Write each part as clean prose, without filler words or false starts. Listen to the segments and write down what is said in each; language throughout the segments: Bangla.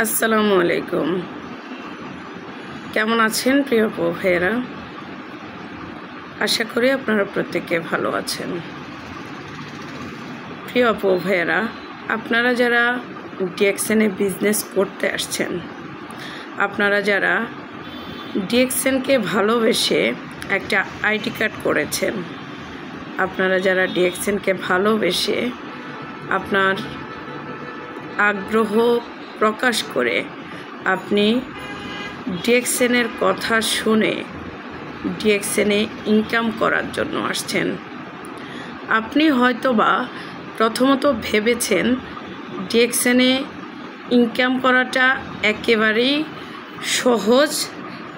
আসসালামু আলাইকুম। কেমন আছেন প্রিয় আপু ভাইয়েরা? আশা করি আপনারা প্রত্যেকে ভালো আছেন। প্রিয় আপু ভাইয়েরা, আপনারা যারা ডিএক্সএনে বিজনেস করতে আসছেন, আপনারা যারা ডিএক্সএনকে ভালোবেসে একটা আইডি কার্ড করেছেন, আপনারা যারা ডিএক্সএনকে ভালোবেসে আপনার আগ্রহ প্রকাশ করে আপনি ডিএক্সএনের কথা শুনে ডিএক্সএনে ইনকাম করার জন্য আসছেন। আপনি হয়তোবা প্রথমত ভেবেছেন ডিএক্সএনে ইনকাম করাটা একেবারেই সহজ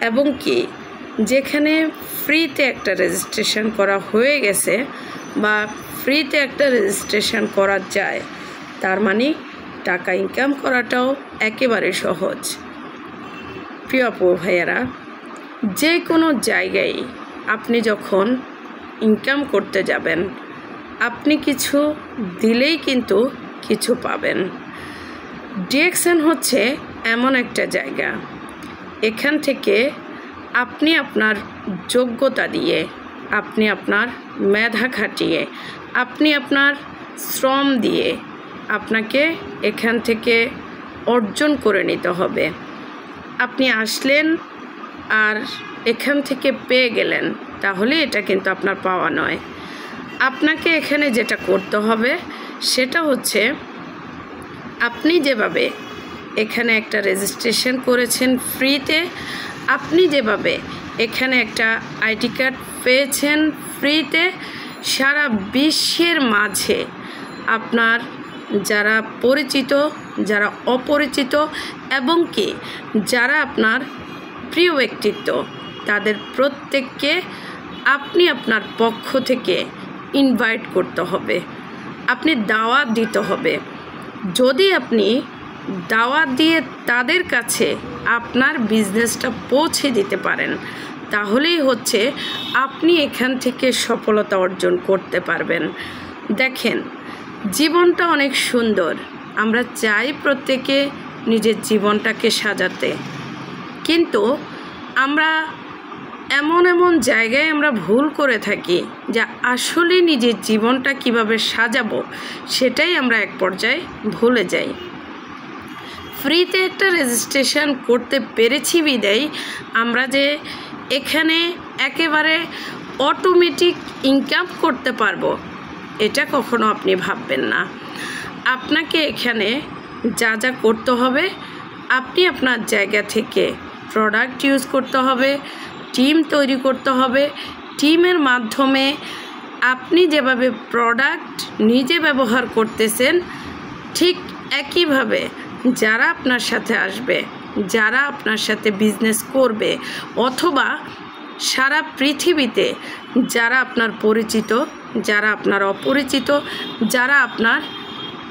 এবং কি যেখানে ফ্রিতে একটা রেজিস্ট্রেশন করা হয়ে গেছে বা ফ্রিতে একটা রেজিস্ট্রেশন করা যায়, তার মানে টাকা ইনকাম করাটাও একেবারে সহজ। প্রিয় আপু ভাইয়েরা, যে কোনো জায়গায় আপনি যখন ইনকাম করতে যাবেন, আপনি কিছু দিলেই কিন্তু কিছু পাবেন। ডিএক্সএন হচ্ছে এমন একটা জায়গা, এখান থেকে আপনি আপনার যোগ্যতা দিয়ে, আপনি আপনার মেধা খাটিয়ে, আপনি আপনার শ্রম দিয়ে আপনাকে এখান থেকে অর্জন করে নিতে হবে। আপনি আসলেন আর এখান থেকে পেয়ে গেলেন, তাহলে এটা কিন্তু আপনার পাওয়া নয়। আপনাকে এখানে যেটা করতে হবে সেটা হচ্ছে, আপনি যেভাবে এখানে একটা রেজিস্ট্রেশন করেছেন ফ্রিতে, আপনি যেভাবে এখানে একটা আইডি কার্ড পেয়েছেন ফ্রিতে, সারা বিশ্বের মাঝে আপনার যারা পরিচিত, যারা অপরিচিত এবং কি যারা আপনার প্রিয় ব্যক্তিত্ব, তাদের প্রত্যেককে আপনি আপনার পক্ষ থেকে ইনভাইট করতে হবে, আপনি দাওয়াত দিতে হবে। যদি আপনি দাওয়াত দিয়ে তাদের কাছে আপনার বিজনেসটা পৌঁছে দিতে পারেন, তাহলেই হচ্ছে আপনি এখান থেকে সফলতা অর্জন করতে পারবেন। দেখেন, জীবনটা অনেক সুন্দর, আমরা চাই প্রত্যেকে নিজের জীবনটাকে সাজাতে, কিন্তু আমরা এমন জায়গায় আমরা ভুল করে থাকি যে আসলে নিজের জীবনটা কিভাবে সাজাবো সেটাই আমরা এক পর্যায়ে ভুলে যাই। ফ্রিতে একটা রেজিস্ট্রেশন করতে পেরেছি বিদায় আমরা যে এখানে একেবারে অটোমেটিক ইনকাম করতে পারবো, এটা কখনো আপনি ভাববেন না। আপনাকে এখানে যা যা করতে হবে, আপনি আপনার জায়গা থেকে প্রোডাক্ট ইউজ করতে হবে, টিম তৈরি করতে হবে। টিমের মাধ্যমে আপনি যেভাবে প্রোডাক্ট নিজে ব্যবহার করতেছেন, ঠিক একইভাবে যারা আপনার সাথে আসবে, যারা আপনার সাথে বিজনেস করবে, অথবা সারা পৃথিবীতে যারা আপনার পরিচিত, যারা আপনার অপরিচিত, যারা আপনার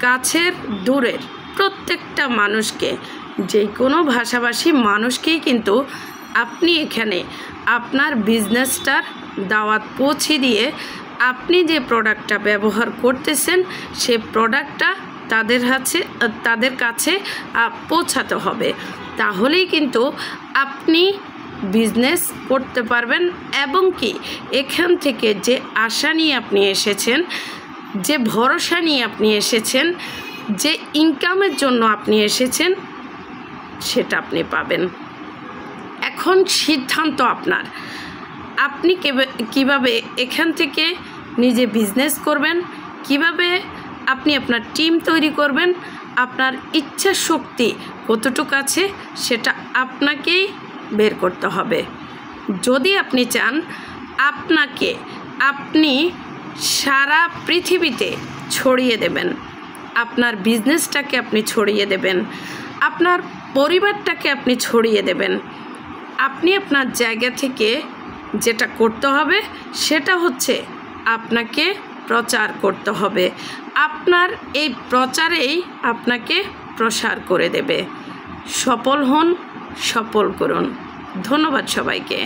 কাছের দূরের প্রত্যেকটা মানুষকে, যে কোনো ভাষাভাষী মানুষকেই কিন্তু আপনি এখানে আপনার বিজনেসটার দাওয়াত পৌঁছে দিয়ে আপনি যে প্রোডাক্টটা ব্যবহার করতেছেন সে প্রোডাক্টটা তাদের কাছে পৌঁছাতে হবে। তাহলেই কিন্তু আপনি বিজনেস করতে পারবেন এবং কি এখান থেকে যে আশা নিয়ে আপনি এসেছেন, যে ভরসা নিয়ে আপনি এসেছেন, যে ইনকামের জন্য আপনি এসেছেন, সেটা আপনি পাবেন। এখন সিদ্ধান্ত আপনার, আপনি কিভাবে এখান থেকে নিজে বিজনেস করবেন, কিভাবে আপনি আপনার টিম তৈরি করবেন, আপনার ইচ্ছা শক্তি কতটুকু আছে সেটা আপনাকেই বের করতে হবে। যদি আপনি চান আপনি সারা পৃথিবীতে ছড়িয়ে দেবেন, আপনার বিজনেসটাকে আপনি ছড়িয়ে দেবেন, আপনার পরিবারটাকে আপনি ছড়িয়ে দেবেন, আপনি আপনার জায়গা থেকে যেটা করতে হবে সেটা হচ্ছে আপনাকে প্রচার করতে হবে। আপনার এই প্রচারেই আপনাকে প্রসার করে দেবে। সফল হন, সফল করুন। ধন্যবাদ সবাইকে।